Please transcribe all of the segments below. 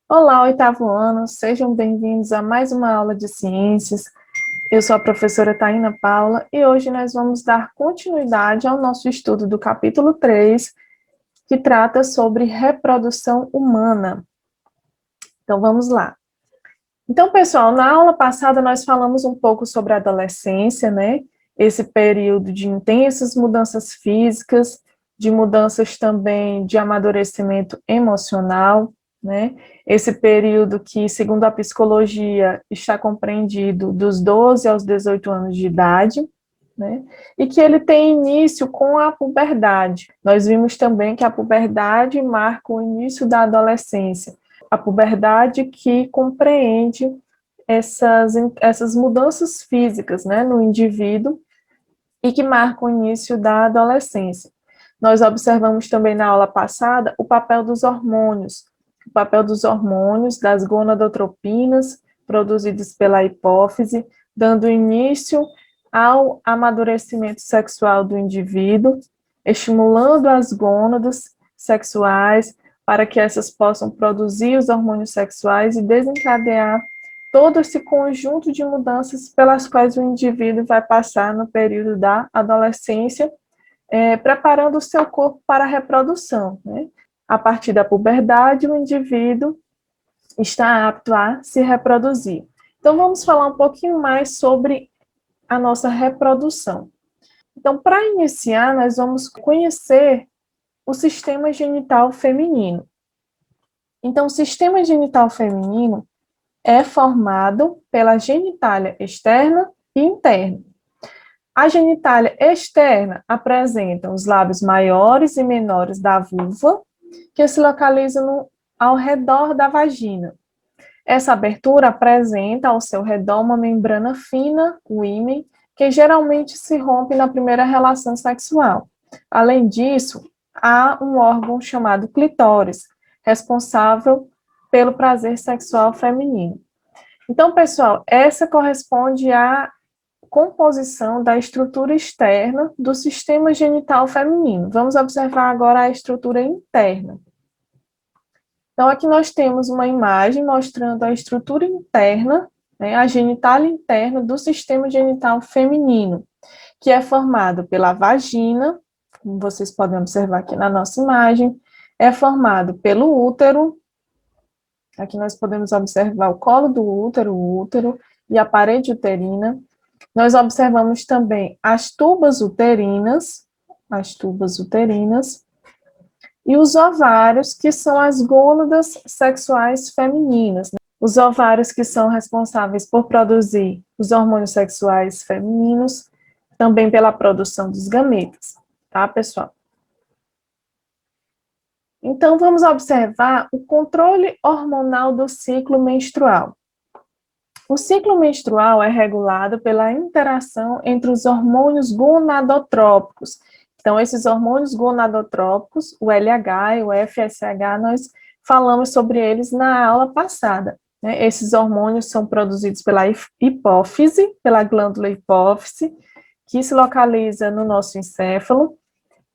Olá, oitavo ano, sejam bem-vindos a mais uma aula de ciências. Eu sou a professora Taina Paula e hoje nós vamos dar continuidade ao nosso estudo do capítulo 3, que trata sobre reprodução humana. Então, vamos lá. Então, pessoal, na aula passada nós falamos um pouco sobre a adolescência, né? Esse período de intensas mudanças físicas, de mudanças também de amadurecimento emocional, né? Esse período que, segundo a psicologia, está compreendido dos 12 aos 18 anos de idade, né? E que ele tem início com a puberdade. Nós vimos também que a puberdade marca o início da adolescência, a puberdade que compreende essas mudanças físicas, né, no indivíduo e que marcam o início da adolescência. Nós observamos também na aula passada o papel dos hormônios, das gonadotropinas, produzidos pela hipófise, dando início ao amadurecimento sexual do indivíduo, estimulando as gônadas sexuais para que essas possam produzir os hormônios sexuais e desencadear todo esse conjunto de mudanças pelas quais o indivíduo vai passar no período da adolescência, preparando o seu corpo para a reprodução, né? A partir da puberdade, o indivíduo está apto a se reproduzir. Então, vamos falar um pouquinho mais sobre a nossa reprodução. Então, para iniciar, nós vamos conhecer o sistema genital feminino. Então, o sistema genital feminino é formado pela genitália externa e interna. A genitália externa apresenta os lábios maiores e menores da vulva, que se localizam ao redor da vagina. Essa abertura apresenta ao seu redor uma membrana fina, o ímen, que geralmente se rompe na primeira relação sexual. Além disso, há um órgão chamado clitóris, responsável pelo prazer sexual feminino. Então, pessoal, essa corresponde à composição da estrutura externa do sistema genital feminino. Vamos observar agora a estrutura interna. Então, aqui nós temos uma imagem mostrando a estrutura interna, né, a genitália interna do sistema genital feminino, que é formado pela vagina, como vocês podem observar aqui na nossa imagem, é formado pelo útero. Aqui nós podemos observar o colo do útero, o útero e a parede uterina. Nós observamos também as tubas uterinas e os ovários, que são as gônadas sexuais femininas, né? Os ovários que são responsáveis por produzir os hormônios sexuais femininos, também pela produção dos gametas, tá, pessoal? Então, vamos observar o controle hormonal do ciclo menstrual. O ciclo menstrual é regulado pela interação entre os hormônios gonadotrópicos. Então, esses hormônios gonadotrópicos, o LH e o FSH, nós falamos sobre eles na aula passada, né? Esses hormônios são produzidos pela hipófise, pela glândula hipófise, que se localiza no nosso encéfalo.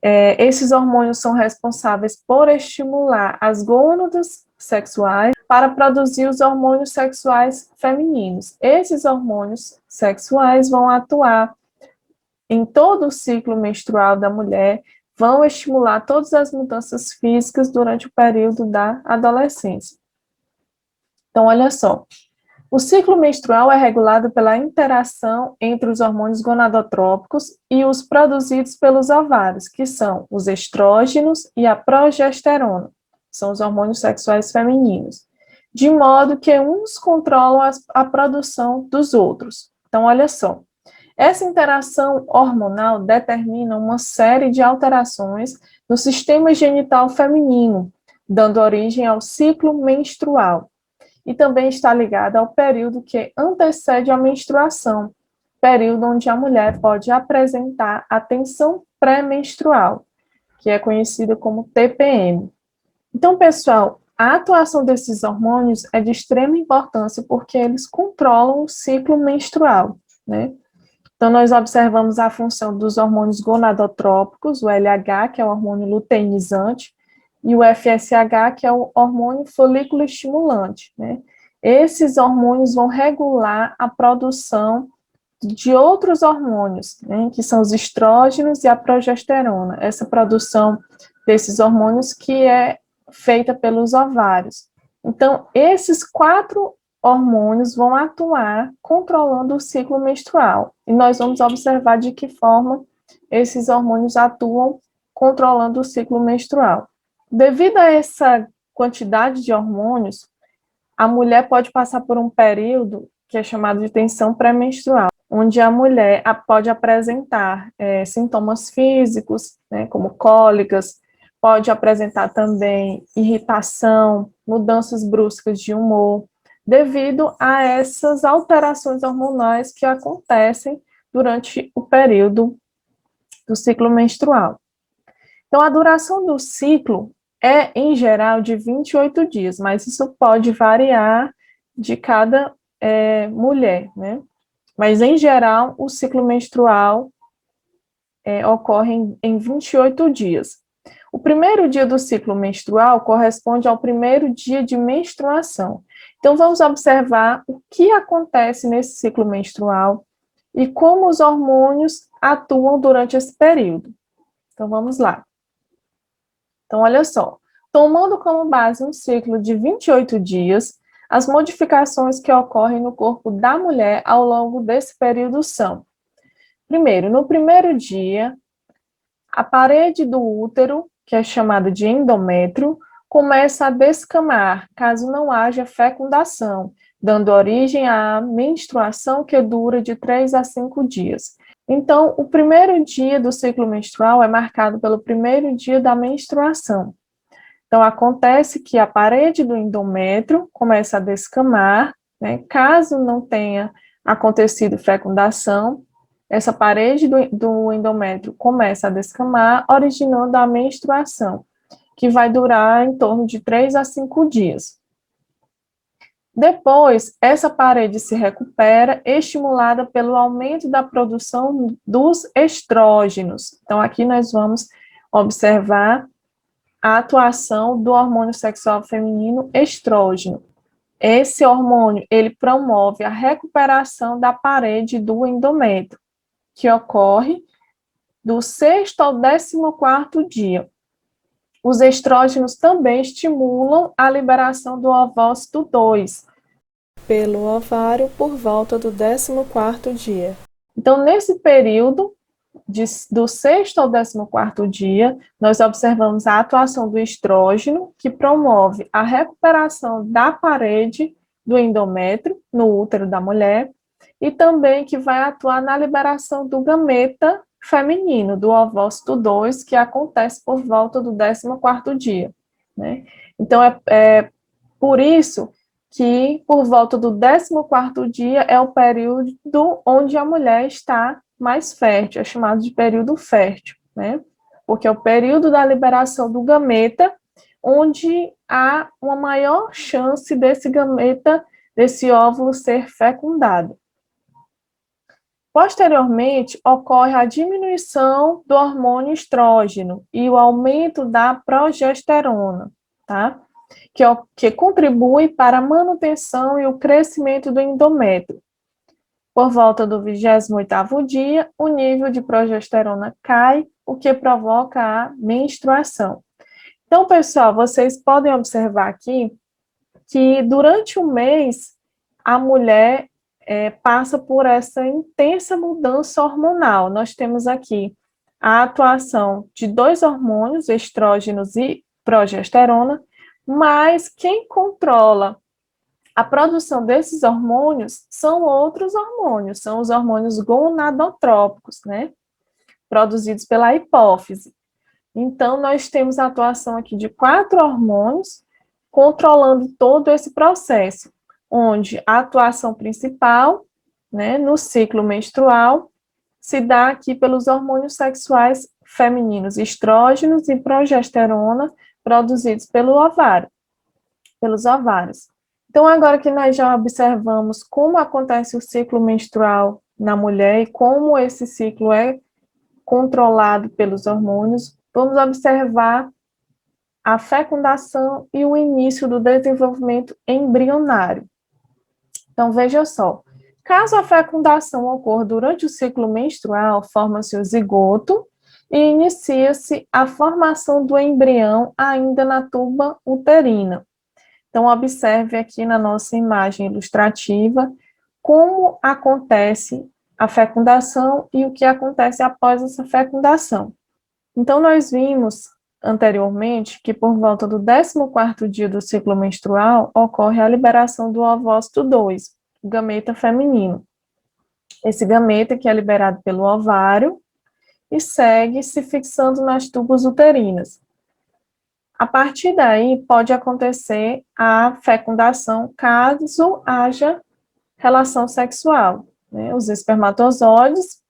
Esses hormônios são responsáveis por estimular as gônadas sexuais para produzir os hormônios sexuais femininos. Esses hormônios sexuais vão atuar em todo o ciclo menstrual da mulher, vão estimular todas as mudanças físicas durante o período da adolescência. Então, olha só. O ciclo menstrual é regulado pela interação entre os hormônios gonadotrópicos e os produzidos pelos ovários, que são os estrógenos e a progesterona, são os hormônios sexuais femininos, de modo que uns controlam a produção dos outros. Então, olha só, essa interação hormonal determina uma série de alterações no sistema genital feminino, dando origem ao ciclo menstrual. E também está ligada ao período que antecede a menstruação, período onde a mulher pode apresentar a tensão pré-menstrual, que é conhecida como TPM. Então, pessoal, a atuação desses hormônios é de extrema importância porque eles controlam o ciclo menstrual, né? Então, nós observamos a função dos hormônios gonadotrópicos, o LH, que é o hormônio luteinizante, e o FSH, que é o hormônio folículo estimulante, né? Esses hormônios vão regular a produção de outros hormônios, né, que são os estrógenos e a progesterona. Essa produção desses hormônios que é feita pelos ovários. Então, esses 4 hormônios vão atuar controlando o ciclo menstrual. E nós vamos observar de que forma esses hormônios atuam controlando o ciclo menstrual. Devido a essa quantidade de hormônios, a mulher pode passar por um período que é chamado de tensão pré-menstrual, onde a mulher pode apresentar sintomas físicos, né, como cólicas, pode apresentar também irritação, mudanças bruscas de humor, devido a essas alterações hormonais que acontecem durante o período do ciclo menstrual. Então, a duração do ciclo é, em geral, de 28 dias, mas isso pode variar de cada mulher, né? Mas, em geral, o ciclo menstrual ocorre em 28 dias. O primeiro dia do ciclo menstrual corresponde ao primeiro dia de menstruação. Então, vamos observar o que acontece nesse ciclo menstrual e como os hormônios atuam durante esse período. Então, vamos lá. Então, olha só. Tomando como base um ciclo de 28 dias, as modificações que ocorrem no corpo da mulher ao longo desse período são: primeiro, no primeiro dia, a parede do útero, que é chamada de endométrio, começa a descamar, caso não haja fecundação, dando origem à menstruação que dura de 3 a 5 dias. Então, o primeiro dia do ciclo menstrual é marcado pelo primeiro dia da menstruação. Então, acontece que a parede do endométrio começa a descamar, né? Caso não tenha acontecido fecundação, essa parede do endométrio começa a descamar, originando a menstruação, que vai durar em torno de 3 a 5 dias. Depois, essa parede se recupera, estimulada pelo aumento da produção dos estrógenos. Então, aqui nós vamos observar a atuação do hormônio sexual feminino estrógeno. Esse hormônio, ele promove a recuperação da parede do endométrio, que ocorre do 6º ao 14º dia. Os estrógenos também estimulam a liberação do ovócito 2 pelo ovário por volta do 14º dia. Então, nesse período, do 6º ao 14º dia, nós observamos a atuação do estrógeno, que promove a recuperação da parede do endométrio no útero da mulher, e também que vai atuar na liberação do gameta feminino, do ovócito 2, que acontece por volta do 14º dia, né? Então, é por isso que, por volta do 14º dia, é o período onde a mulher está mais fértil, é chamado de período fértil, né? Porque é o período da liberação do gameta, onde há uma maior chance desse gameta, desse óvulo ser fecundado. Posteriormente, ocorre a diminuição do hormônio estrógeno e o aumento da progesterona, tá? Que contribui para a manutenção e o crescimento do endométrio. Por volta do 28º dia, o nível de progesterona cai, o que provoca a menstruação. Então, pessoal, vocês podem observar aqui que durante o mês, a mulher passa por essa intensa mudança hormonal. Nós temos aqui a atuação de 2 hormônios, estrógenos e progesterona, mas quem controla a produção desses hormônios são outros hormônios, são os hormônios gonadotrópicos, né? Produzidos pela hipófise. Então, nós temos a atuação aqui de 4 hormônios controlando todo esse processo, onde a atuação principal, né, no ciclo menstrual, se dá aqui pelos hormônios sexuais femininos, estrógenos e progesterona, produzidos pelo ovário, pelos ovários. Então, agora que nós já observamos como acontece o ciclo menstrual na mulher e como esse ciclo é controlado pelos hormônios, vamos observar a fecundação e o início do desenvolvimento embrionário. Então, veja só, caso a fecundação ocorra durante o ciclo menstrual, forma-se o zigoto e inicia-se a formação do embrião ainda na tuba uterina. Então, observe aqui na nossa imagem ilustrativa como acontece a fecundação e o que acontece após essa fecundação. Então, nós vimos anteriormente que por volta do 14º dia do ciclo menstrual ocorre a liberação do ovócito 2, o gameta feminino. Esse gameta que é liberado pelo ovário e segue se fixando nas tubas uterinas. A partir daí, pode acontecer a fecundação caso haja relação sexual, né? Os espermatozoides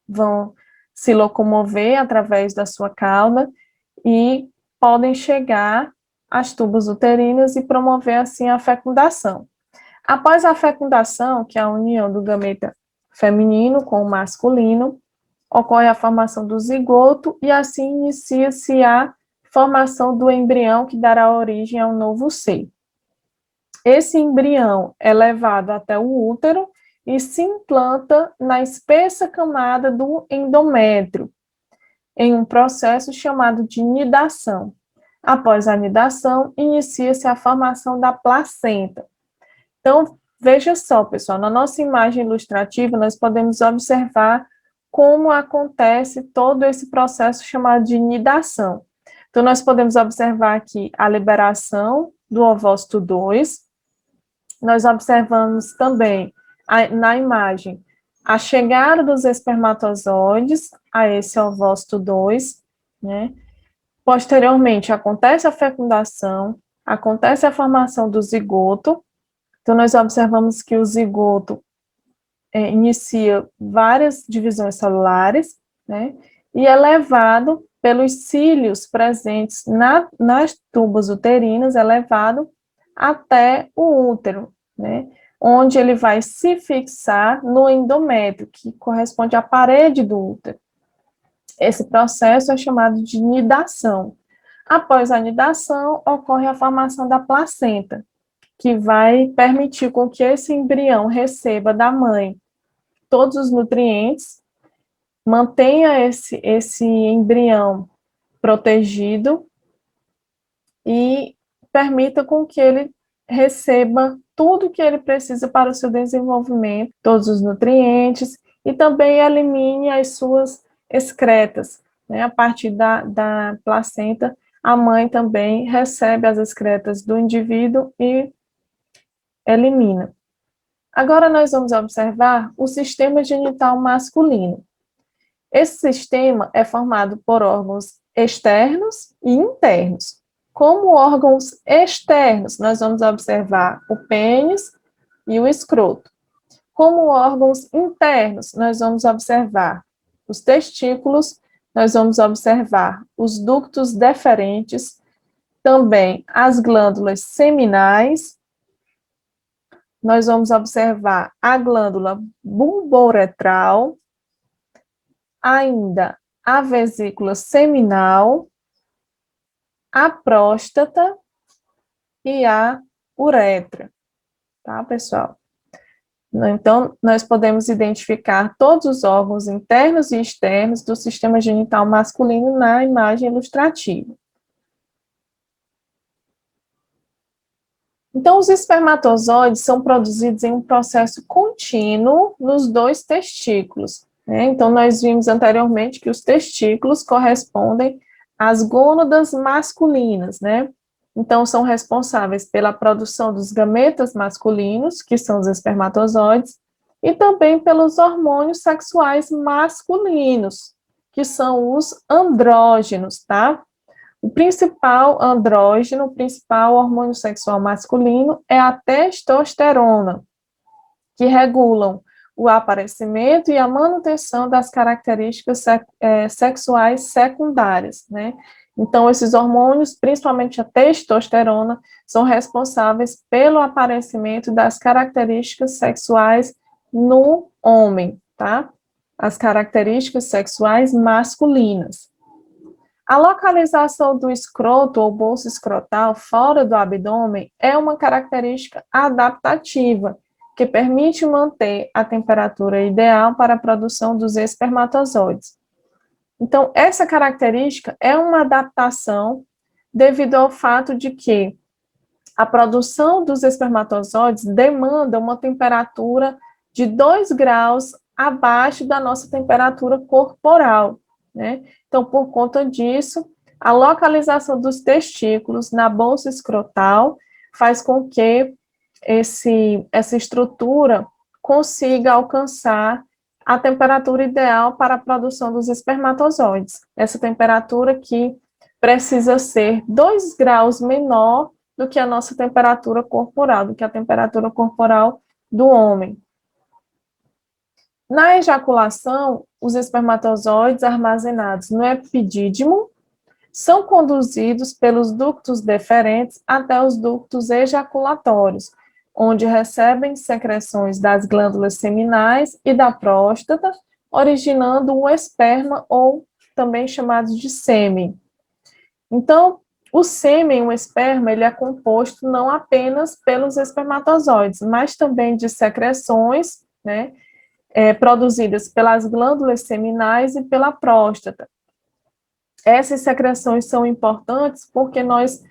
vão se locomover através da sua cauda e podem chegar às tubas uterinas e promover, assim, a fecundação. Após a fecundação, que é a união do gameta feminino com o masculino, ocorre a formação do zigoto e assim inicia-se a formação do embrião que dará origem ao novo ser. Esse embrião é levado até o útero e se implanta na espessa camada do endométrio, em um processo chamado de nidação. Após a nidação, inicia-se a formação da placenta. Então, veja só, pessoal, na nossa imagem ilustrativa, nós podemos observar como acontece todo esse processo chamado de nidação. Então, nós podemos observar aqui a liberação do ovócito 2, nós observamos também na imagem a chegada dos espermatozoides a esse ovócito 2, né? Posteriormente, acontece a fecundação, acontece a formação do zigoto. Então, nós observamos que o zigoto inicia várias divisões celulares, né? E é levado pelos cílios presentes nas tubas uterinas, é levado até o útero, né? Onde ele vai se fixar no endométrio, que corresponde à parede do útero. Esse processo é chamado de nidação. Após a nidação, ocorre a formação da placenta, que vai permitir com que esse embrião receba da mãe todos os nutrientes, mantenha esse embrião protegido e permita com que ele receba tudo que ele precisa para o seu desenvolvimento, todos os nutrientes, e também elimine as suas excretas, né? A partir da placenta, a mãe também recebe as excretas do indivíduo e elimina. Agora nós vamos observar o sistema genital masculino. Esse sistema é formado por órgãos externos e internos. Como órgãos externos, nós vamos observar o pênis e o escroto. Como órgãos internos, nós vamos observar os testículos, nós vamos observar os ductos deferentes, também as glândulas seminais, nós vamos observar a glândula bulbouretral, ainda a vesícula seminal, a próstata e a uretra, tá, pessoal? Então, nós podemos identificar todos os órgãos internos e externos do sistema genital masculino na imagem ilustrativa. Então, os espermatozoides são produzidos em um processo contínuo nos dois testículos, né? Então, nós vimos anteriormente que os testículos correspondem às gônadas masculinas, né? Então, são responsáveis pela produção dos gametas masculinos, que são os espermatozoides, e também pelos hormônios sexuais masculinos, que são os andrógenos, tá? O principal andrógeno, o principal hormônio sexual masculino é a testosterona, que regulam o aparecimento e a manutenção das características sexuais secundárias, né? Então, esses hormônios, principalmente a testosterona, são responsáveis pelo aparecimento das características sexuais no homem, tá? As características sexuais masculinas. A localização do escroto ou bolsa escrotal fora do abdômen é uma característica adaptativa, que permite manter a temperatura ideal para a produção dos espermatozoides. Então, essa característica é uma adaptação devido ao fato de que a produção dos espermatozoides demanda uma temperatura de 2 graus abaixo da nossa temperatura corporal, né? Então, por conta disso, a localização dos testículos na bolsa escrotal faz com que essa estrutura consiga alcançar a temperatura ideal para a produção dos espermatozoides. Essa temperatura que precisa ser 2 graus menor do que a nossa temperatura corporal, do que a temperatura corporal do homem. Na ejaculação, os espermatozoides armazenados no epidídimo são conduzidos pelos ductos deferentes até os ductos ejaculatórios, onde recebem secreções das glândulas seminais e da próstata, originando um esperma, ou também chamados de sêmen. Então, o sêmen, o esperma, ele é composto não apenas pelos espermatozoides, mas também de secreções, né, produzidas pelas glândulas seminais e pela próstata. Essas secreções são importantes porque nós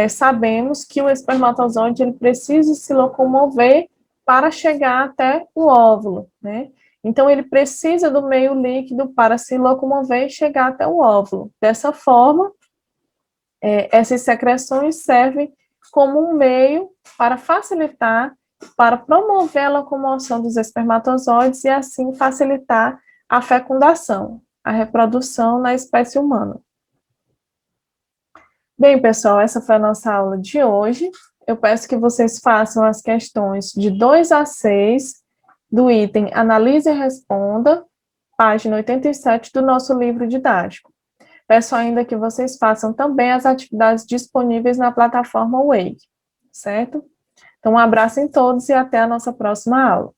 sabemos que o espermatozoide ele precisa se locomover para chegar até o óvulo, né? Então, ele precisa do meio líquido para se locomover e chegar até o óvulo. Dessa forma, essas secreções servem como um meio para facilitar, para promover a locomoção dos espermatozoides e assim facilitar a fecundação, a reprodução na espécie humana. Bem, pessoal, essa foi a nossa aula de hoje. Eu peço que vocês façam as questões de 2 a 6 do item Analise e Responda, página 87 do nosso livro didático. Peço ainda que vocês façam também as atividades disponíveis na plataforma Wake, certo? Então, um abraço em todos e até a nossa próxima aula.